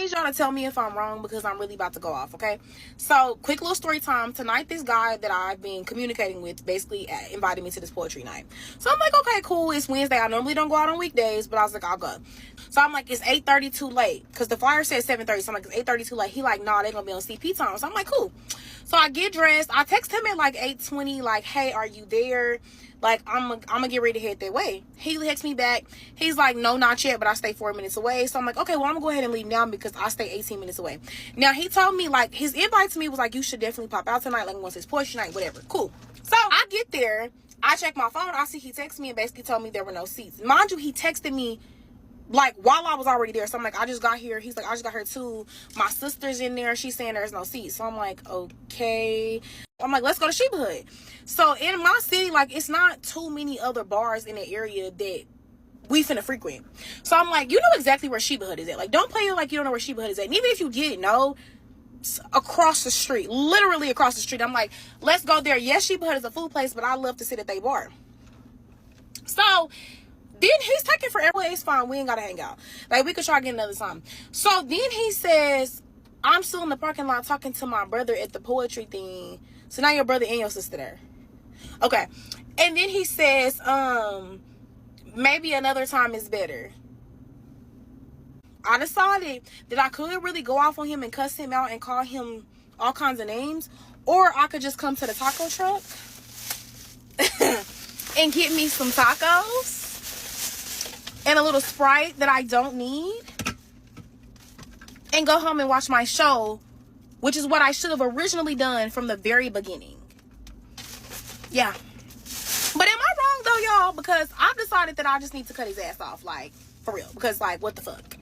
need y'all to tell me if I'm wrong, because I'm really about to go off, okay? So, quick little story time. Tonight, this guy that I've been communicating with basically invited me to this poetry night. So, I'm like, okay, cool. It's Wednesday. I normally don't go out on weekdays, but I was like, I'll go. So, I'm like, it's 8:30 too late, because the flyer said 7:30. So, I'm like, it's 8:30 too late. He like, nah, they're going to be on CP time. So, I'm like, cool. So, I get dressed. I text him at like 8:20, like, hey, are you there? Like, I'm gonna get ready to head that way. He texts me back. He's like, no, not yet, but I stay 4 minutes away. So I'm like, okay, well, I'm gonna go ahead and leave now because I stay 18 minutes away. Now, he told me, like, his invite to me was like, you should definitely pop out tonight, like, once it's poetry night, whatever. Cool. So I get there. I check my phone. I see he texted me and basically told me there were no seats. Mind you, he texted me like while I was already there. So I'm like, I just got here. He's like, I just got here too. My sister's in there. She's saying there's no seats. So I'm like, okay. I'm like, let's go to Sheba Hood. So in my city, like, it's not too many other bars in the area that we finna frequent. So I'm like, you know exactly where Sheba Hood is at. Like, don't play it like you don't know where Sheba Hood is at. And even if you didn't know, across the street, literally across the street. I'm like, let's go there. Yes, Sheba Hood is a food place, but I love to sit at their bar. So then he's taking forever. It's fine. We ain't gotta hang out. Like, we could try again another time. So then he says, I'm still in the parking lot talking to my brother at the poetry thing. So now your brother and your sister there. Okay. And then he says, maybe another time is better. I decided that I could really go off on him and cuss him out and call him all kinds of names. Or I could just come to the taco truck and get me some tacos and a little Sprite that I don't need, and go home and watch my show, which is what I should have originally done from the very beginning. Yeah. But am I wrong though, y'all? Because I've decided that I just need to cut his ass off, like, for real. Because, like, what the fuck?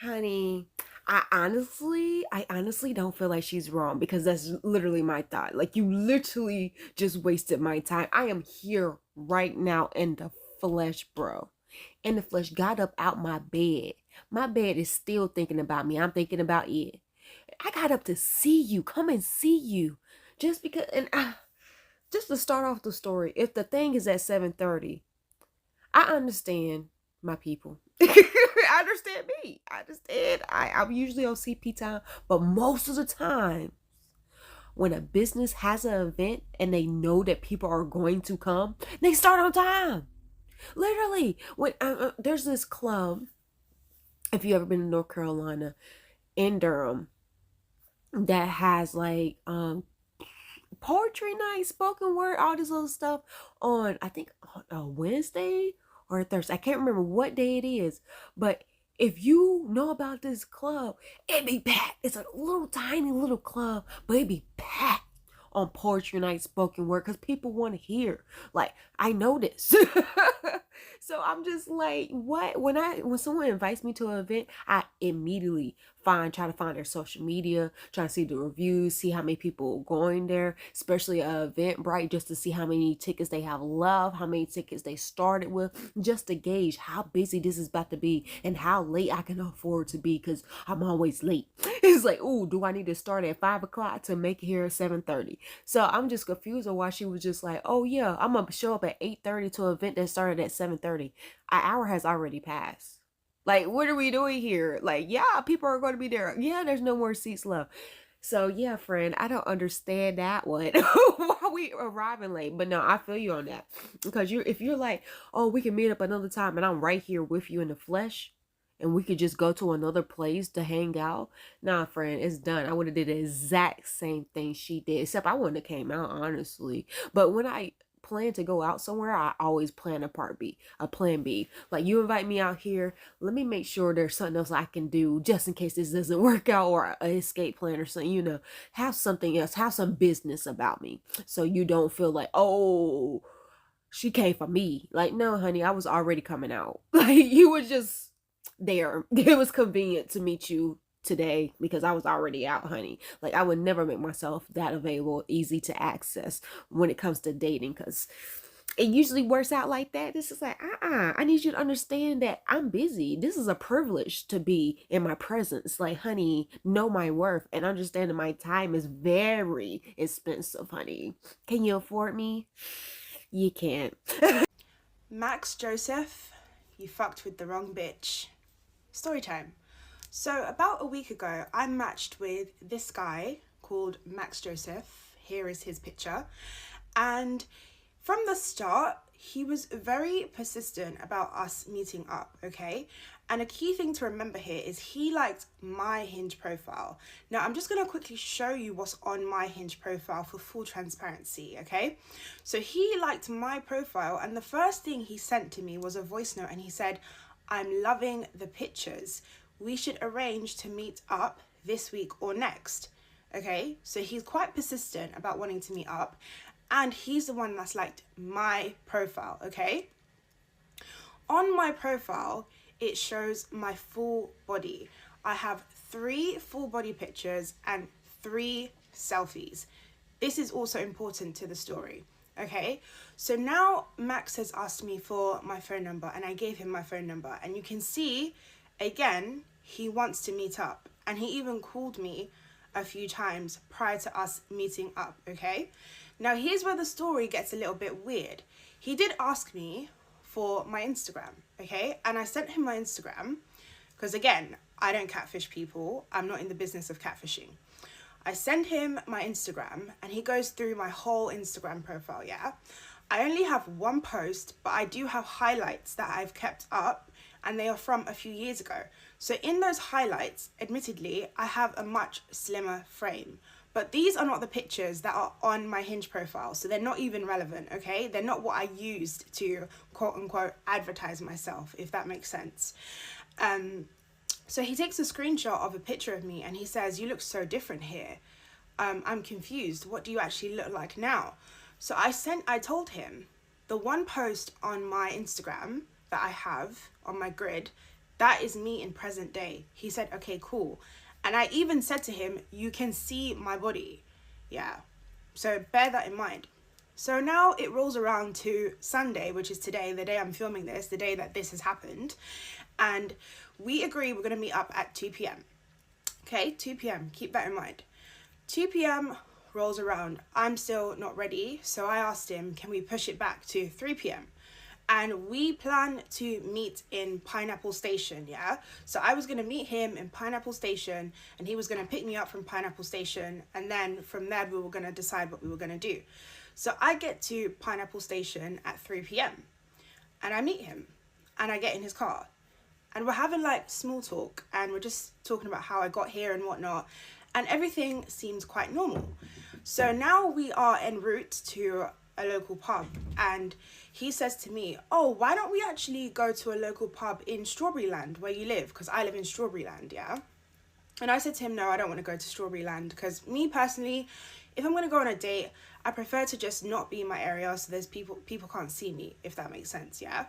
Honey, I honestly don't feel like she's wrong, because that's literally my thought. Like, you literally just wasted my time. I am here right now in the flesh, bro. In the flesh, got up out my bed. My bed is still thinking about me. I'm thinking about it. I got up to see you, come and see you. Just because, and just to start off the story, if the thing is at 7:30, I understand my people. I understand me. I understand. I'm usually on CP time, but most of the time, when a business has an event and they know that people are going to come, they start on time. Literally, when there's this club, if you ever been to North Carolina, in Durham, that has like poetry night, spoken word, all this little stuff on, I think, on a Wednesday or a Thursday. I can't remember what day it is, but if you know about this club, it be packed. It's a little tiny little club, but it be packed on poetry night, spoken word, because people want to hear. Like, I know this. So I'm just like, what? When someone invites me to an event, I immediately try to find their social media, try to see the reviews, see how many people going there, especially Eventbrite, just to see how many tickets they have left, how many tickets they started with, just to gauge how busy this is about to be and how late I can afford to be, because I'm always late. It's like, ooh, do I need to start at 5 o'clock to make it here at 7:30? So I'm just confused on why she was just like, oh yeah, I'm gonna show up at 8:30 to an event that started at 7:30. An hour has already passed. Like, what are we doing here? Like, yeah, people are going to be there. Yeah, there's no more seats left. So yeah, friend, I don't understand that one. Why we arriving late? But no, I feel you on that, because if you're like, oh, we can meet up another time, and I'm right here with you in the flesh, and we could just go to another place to hang out. Nah, friend, it's done. I would have did the exact same thing she did, except I wouldn't have came out, honestly. But when I plan to go out somewhere, I always plan a plan B. Like, you invite me out here, let me make sure there's something else I can do just in case this doesn't work out, or an escape plan or something, have something else, have some business about me, so you don't feel like, oh, she came for me. Like, no, honey, I was already coming out. Like, you were just there. It was convenient to meet you today because I was already out, honey. Like, I would never make myself that available, easy to access when it comes to dating, because it usually works out like that. This is like, I need you to understand that I'm busy. This is a privilege to be in my presence. Like, honey, know my worth and understand that my time is very expensive, honey. Can you afford me? You can't. Max Joseph, you fucked with the wrong bitch. Story time. So about a week ago, I matched with this guy called Max Joseph. Here is his picture. And from the start, he was very persistent about us meeting up, okay? And a key thing to remember here is he liked my Hinge profile. Now, I'm just going to quickly show you what's on my Hinge profile for full transparency, okay? So he liked my profile, and the first thing he sent to me was a voice note, and he said, "I'm loving the pictures. We should arrange to meet up this week or next." Okay, so he's quite persistent about wanting to meet up, and he's the one that's liked my profile, okay? On my profile, it shows my full body. I have 3 full body pictures and 3 selfies. This is also important to the story, okay? So now Max has asked me for my phone number, and I gave him my phone number, and you can see, again, he wants to meet up, and he even called me a few times prior to us meeting up, okay? Now here's where the story gets a little bit weird. He did ask me for my Instagram, okay? And I sent him my Instagram because, again, I don't catfish people. I'm not in the business of catfishing. I send him my Instagram, and he goes through my whole Instagram profile, yeah? I only have 1 post, but I do have highlights that I've kept up, and they are from a few years ago. So in those highlights, admittedly, I have a much slimmer frame. But these are not the pictures that are on my Hinge profile, so they're not even relevant, okay? They're not what I used to, quote-unquote, advertise myself, if that makes sense. So he takes a screenshot of a picture of me, and he says, "You look so different here. I'm confused. What do you actually look like now?" So I told him, the 1 post on my Instagram that I have on my grid, that is me in present day. He said, "Okay, cool." And I even said to him, "You can see my body." Yeah. So bear that in mind. So now it rolls around to Sunday, which is today, the day I'm filming this, the day that this has happened. And we agree we're going to meet up at 2 p.m. Okay, 2 p.m. Keep that in mind. 2 p.m. rolls around. I'm still not ready. So I asked him, can we push it back to 3 p.m.? And we plan to meet in Pineapple Station, yeah? So I was going to meet him in Pineapple Station, and he was going to pick me up from Pineapple Station, and then from there we were going to decide what we were going to do. So I get to Pineapple Station at 3 p.m. and I meet him, and I get in his car, and we're having like small talk, and we're just talking about how I got here and whatnot, and everything seems quite normal. So now we are en route to a local pub, and he says to me, "Oh, why don't we actually go to a local pub in Strawberryland where you live?" Because I live in Strawberryland, yeah? And I said to him, "No, I don't want to go to Strawberryland, because me personally, if I'm going to go on a date, I prefer to just not be in my area so there's people can't see me, if that makes sense, yeah?"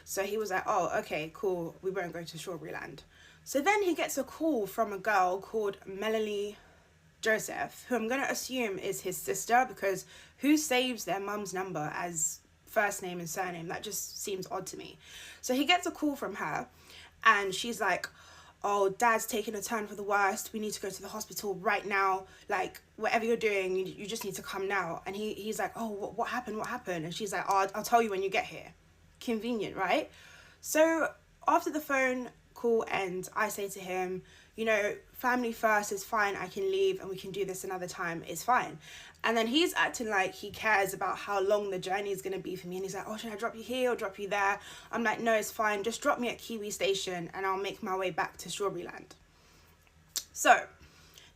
So he was like, "Oh, okay, cool, we won't go to Strawberryland." So then he gets a call from a girl called Melanie Joseph, who I'm going to assume is his sister, because who saves their mum's number as first name and surname? That just seems odd to me. So he gets a call from her, and she's like, "Oh, Dad's taking a turn for the worst. We need to go to the hospital right now. Like, whatever you're doing, you just need to come now." And he's like, "Oh, what happened? What happened?" And she's like, "Oh, I'll tell you when you get here." Convenient, right? So after the phone call ends, I say to him, "You know, family first is fine. I can leave and we can do this another time. It's fine." And then he's acting like he cares about how long the journey is going to be for me. And he's like, "Oh, should I drop you here or drop you there?" I'm like, "No, it's fine. Just drop me at Kiwi Station and I'll make my way back to Strawberryland." So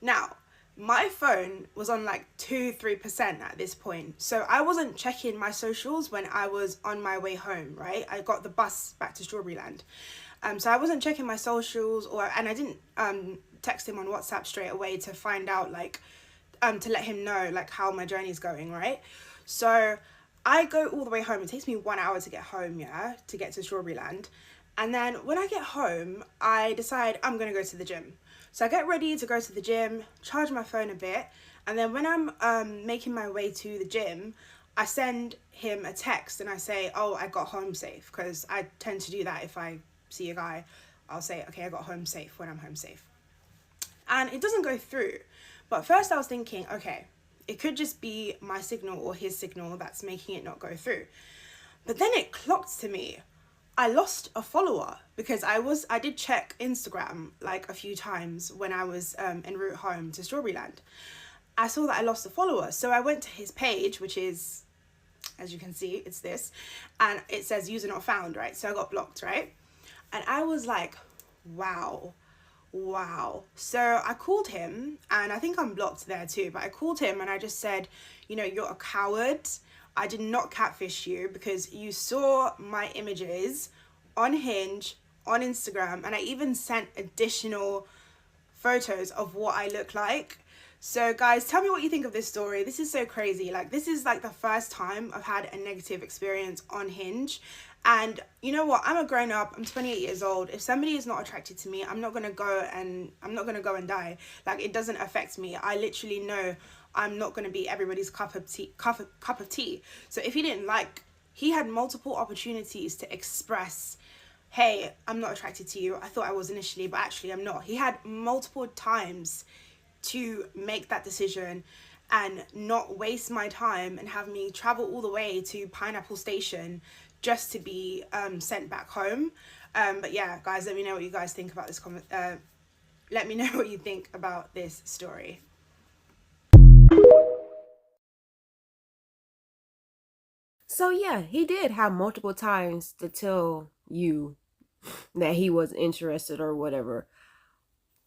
now my phone was on like 2-3% at this point. So I wasn't checking my socials when I was on my way home, right? I got the bus back to Strawberryland. So I wasn't checking my socials, and I didn't text him on WhatsApp straight away to find out, like, to let him know like how my journey's going, right? So I go all the way home. It takes me 1 hour to get home, yeah, to get to Strawberryland. And then when I get home, I decide I'm gonna go to the gym. So I get ready to go to the gym, charge my phone a bit, and then when I'm making my way to the gym, I send him a text and I say, "Oh, I got home safe," because I tend to do that. If I see a guy, I'll say, "Okay, I got home safe," when I'm home safe. And it doesn't go through. But first I was thinking, okay, it could just be my signal or his signal that's making it not go through. But then it clocked to me, I lost a follower because I did check Instagram like a few times when I was en route home to Strawberryland. I saw that I lost a follower, so I went to his page, which is, as you can see, it's this, and it says user not found, right? So I got blocked, right? And I was like, wow. So I called him, and I think I'm blocked there too, but I called him and I just said, you know, you're a coward. I did not catfish you because you saw my images on Hinge, on Instagram, and I even sent additional photos of what I look like. So guys, tell me what you think of this story. This is so crazy. Like, this is like the first time I've had a negative experience on Hinge. And you know what? I'm a grown up. I'm 28 years old. If somebody is not attracted to me, I'm not gonna go and die. Like, it doesn't affect me. I literally know I'm not gonna be everybody's cup of tea. So if he had multiple opportunities to express, hey, I'm not attracted to you. I thought I was initially, but actually I'm not. He had multiple times to make that decision and not waste my time and have me travel all the way to Pineapple Station just to be sent back home. But yeah, guys, let me know what you guys think about this let me know what you think about this story. So yeah, he did have multiple times to tell you that he was interested or whatever.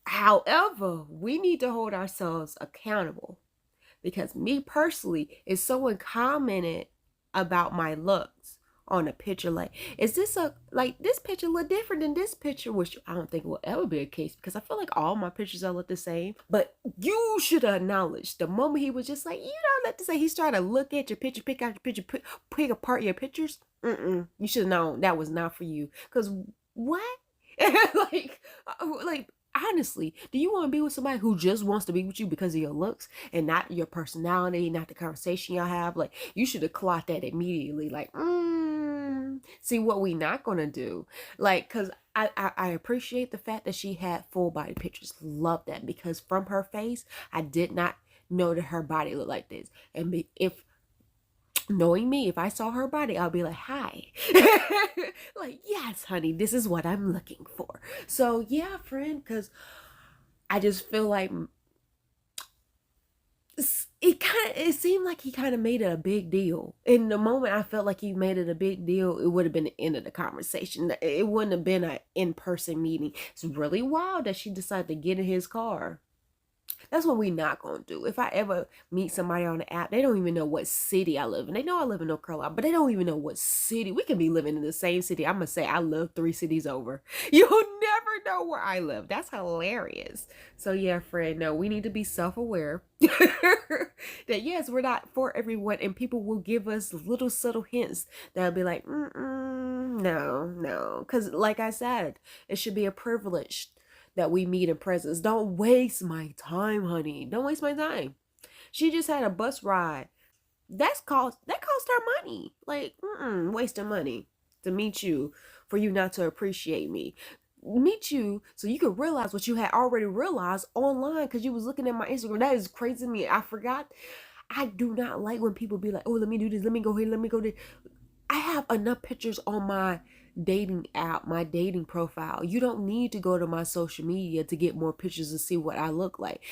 However, we need to hold ourselves accountable, because me personally, if someone commented about my looks on a picture, like, is this this picture look different than this picture, which I don't think will ever be a case, because I feel like all my pictures all look the same. But you should acknowledge the moment he was just like, you don't have to say, he's trying to look at your picture, pick out your picture, pick apart your pictures. You should have known that was not for you. Because what? like honestly, do you want to be with somebody who just wants to be with you because of your looks and not your personality, not the conversation y'all have? Like, you should have clocked that immediately. Like, see what we not gonna do. Like, because I appreciate the fact that she had full body pictures. Love that, because from her face, I did not know that her body looked like this. And if knowing me, if I saw her body, I'll be like, hi. Like, yes, honey, this is what I'm looking for. So yeah, friend, because I just feel like it seemed like he kind of made it a big deal. In the moment I felt like he made it a big deal, it would have been the end of the conversation. It wouldn't have been an in-person meeting. It's really wild that she decided to get in his car. That's what we not gonna do. If I ever meet somebody on the app, they don't even know what city I live in. They know I live in North Carolina, but they don't even know what city. We can be living in the same city. I'm gonna say I live 3 cities over. You'll never know where I live. That's hilarious. So yeah, friend, no, we need to be self-aware that yes, we're not for everyone, and people will give us little subtle hints that'll be like, no. Because like I said, it should be a privilege that we meet in presence. Don't waste my time, honey. Don't waste my time. She just had a bus ride. That cost her money. Like, wasting money to meet you, for you not to appreciate me. Meet you so you could realize what you had already realized online because you was looking at my Instagram. That is crazy to me. I forgot. I do not like when people be like, oh, let me do this, let me go here, let me go there. I have enough pictures on my dating app, my dating profile. You don't need to go to my social media to get more pictures to see what I look like.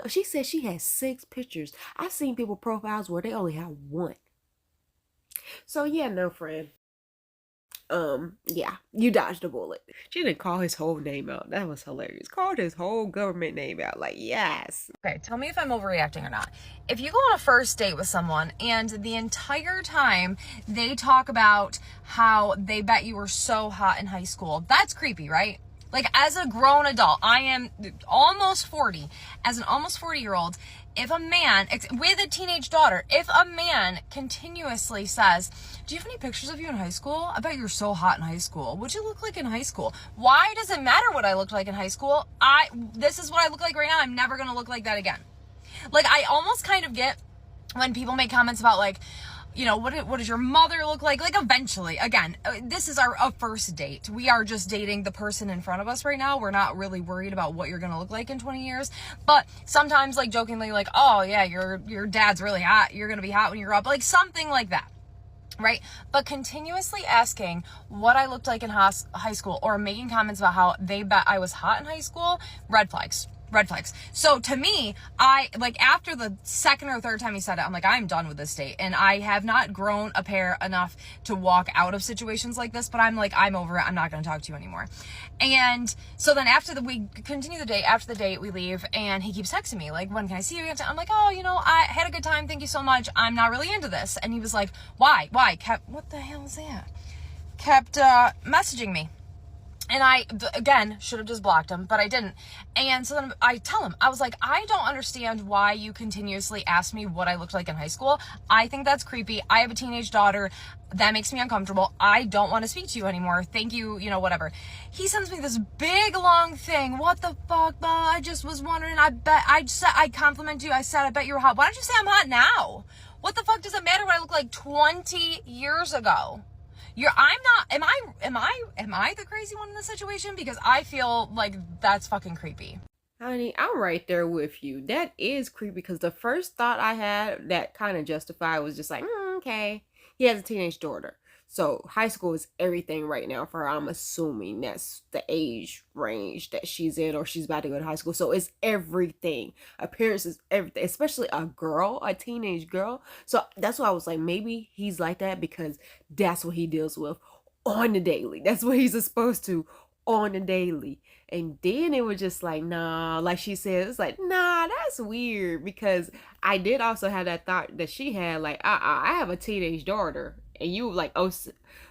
She said she has 6 pictures. I've seen people profiles where they only have 1. So yeah, no, friend. Yeah, you dodged a bullet. She didn't call his whole name out. That was hilarious. Called his whole government name out. Like, yes. Okay, tell me if I'm overreacting or not. If you go on a first date with someone and the entire time they talk about how they bet you were so hot in high school, that's creepy, right? Like, as a grown adult, I am almost 40. As an almost 40-year-old, if a man, with a teenage daughter, if a man continuously says, do you have any pictures of you in high school? I bet you were so hot in high school. What'd you look like in high school? Why does it matter what I looked like in high school? This is what I look like right now. I'm never going to look like that again. Like, I almost kind of get when people make comments about, like, you know, what does your mother look like? Like, eventually, again, this is our first date. We are just dating the person in front of us right now. We're not really worried about what you're going to look like in 20 years. But sometimes, like, jokingly, like, oh, yeah, your dad's really hot. You're going to be hot when you grow up. Like, something like that. right? But continuously asking what I looked like in high school, or making comments about how they bet I was hot in high school, red flags. Red flags. So to me, I, like, after the second or third time he said it, I'm like, I'm done with this date. And I have not grown a pair enough to walk out of situations like this, but I'm like, I'm over it. I'm not going to talk to you anymore. And so then we continue the date. After the date, we leave, and he keeps texting me, like, when can I see you again? I'm like, oh, I had a good time. Thank you so much. I'm not really into this. And he was like, why? What the hell is that? Kept messaging me. And I, again, should have just blocked him, but I didn't. And so then I tell him, I was like, I don't understand why you continuously ask me what I looked like in high school. I think that's creepy. I have a teenage daughter. That makes me uncomfortable. I don't want to speak to you anymore. Thank you, whatever. He sends me this big, long thing. What the fuck, I just was wondering. I complimented you. I said, I bet you were hot. Why don't you say I'm hot now? What the fuck does it matter what I look like 20 years ago? Am I the crazy one in this situation? Because I feel like that's fucking creepy. Honey, I'm right there with you. That is creepy, because the first thought I had that kind of justified was just like, okay. He has a teenage daughter. So high school is everything right now for her. I'm assuming that's the age range that she's in, or she's about to go to high school. So it's everything. Appearance is everything, especially a teenage girl. So that's why I was like, maybe he's like that because that's what he deals with on the daily. That's what he's supposed to on the daily. And then it was just like, nah, like she said, it's like, nah, that's weird, because I did also have that thought that she had, like, I have a teenage daughter, and you like, oh,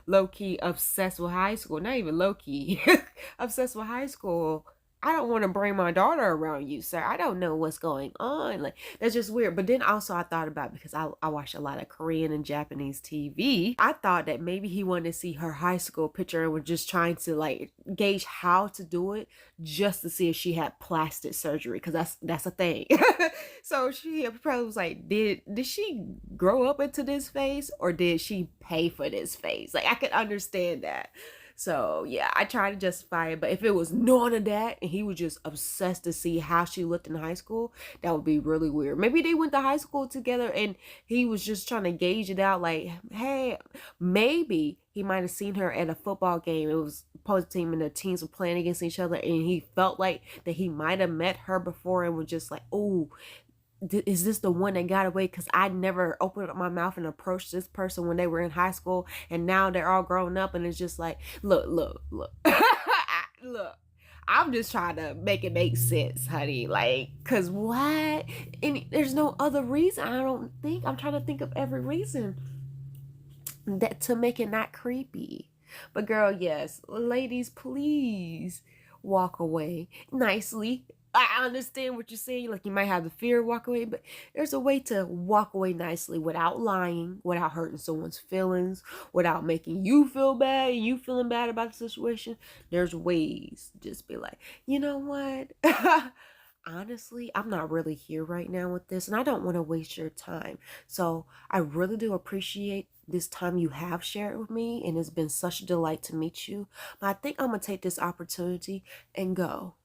low-key obsessed with high school. Not even low-key obsessed with high school. I don't want to bring my daughter around you, sir. I don't know what's going on. Like, that's just weird. But then also I thought about, because I watch a lot of Korean and Japanese TV, I thought that maybe he wanted to see her high school picture and was just trying to like gauge how to do it, just to see if she had plastic surgery, because that's a thing. So she probably was like, did she grow up into this face, or did she pay for this face? Like, I could understand that. So yeah, I tried to justify it, but if it was none of that and he was just obsessed to see how she looked in high school, that would be really weird. Maybe they went to high school together and he was just trying to gauge it out, like, hey, maybe he might have seen her at a football game. It was opposing team and the teams were playing against each other, and he felt like that he might have met her before and was just like, oh, is this the one that got away? Because I never opened up my mouth and approached this person when they were in high school, and now they're all grown up, and it's just like, look. Look, I'm just trying to make it make sense, honey. Like, because what? And there's no other reason. I'm trying to think of every reason that to make it not creepy. But girl, yes, ladies, please walk away nicely. I understand what you're saying. Like, you might have the fear of walk away, but there's a way to walk away nicely without lying, without hurting someone's feelings, without making you feel bad and you feeling bad about the situation. There's ways to just be like, you know what? Honestly, I'm not really here right now with this, and I don't want to waste your time. So I really do appreciate this time you have shared with me, and it's been such a delight to meet you. But I think I'm going to take this opportunity and go,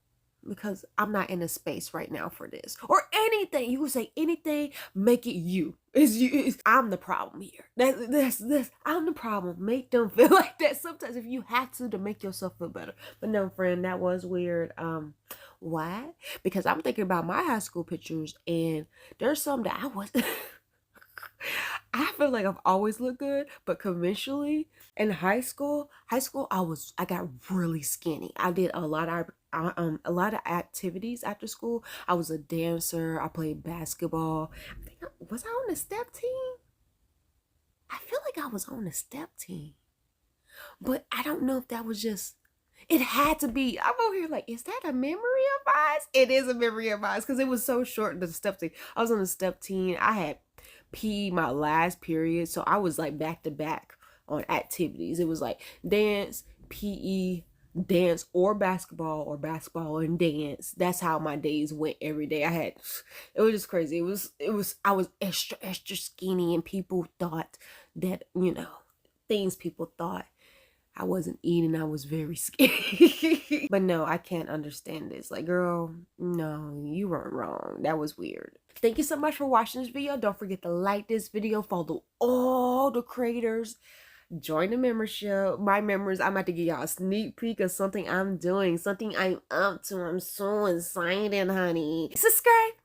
because I'm not in a space right now for this. Or anything. You would say anything, make it you. I'm the problem here. That's I'm the problem. Make them feel like that sometimes if you have to make yourself feel better. But no, friend, that was weird. Why? Because I'm thinking about my high school pictures, and there's some that I was I feel like I've always looked good, but conventionally in high school, I got really skinny. I did a lot of activities after school. I was a dancer. I played basketball. Was I on the step team? I feel like I was on the step team, but I don't know if that was just. It had to be. I'm over here like, is that a memory of mine? It is a memory of mine because it was so short. The step team. I was on the step team. I had PE my last period, so I was like back to back on activities. It was like dance, PE, dance, or basketball and dance. That's how my days went every day. It was just crazy. I was extra skinny, and people thought that, people thought I wasn't eating. I was very skinny. But no, I can't understand this. Like, girl, no, you weren't wrong. That was weird. Thank you so much for watching this video. Don't forget to like this video, follow all the creators, join the membership. My members, I'm about to give y'all a sneak peek of something I'm doing, something I'm up to. I'm so excited, honey. Subscribe.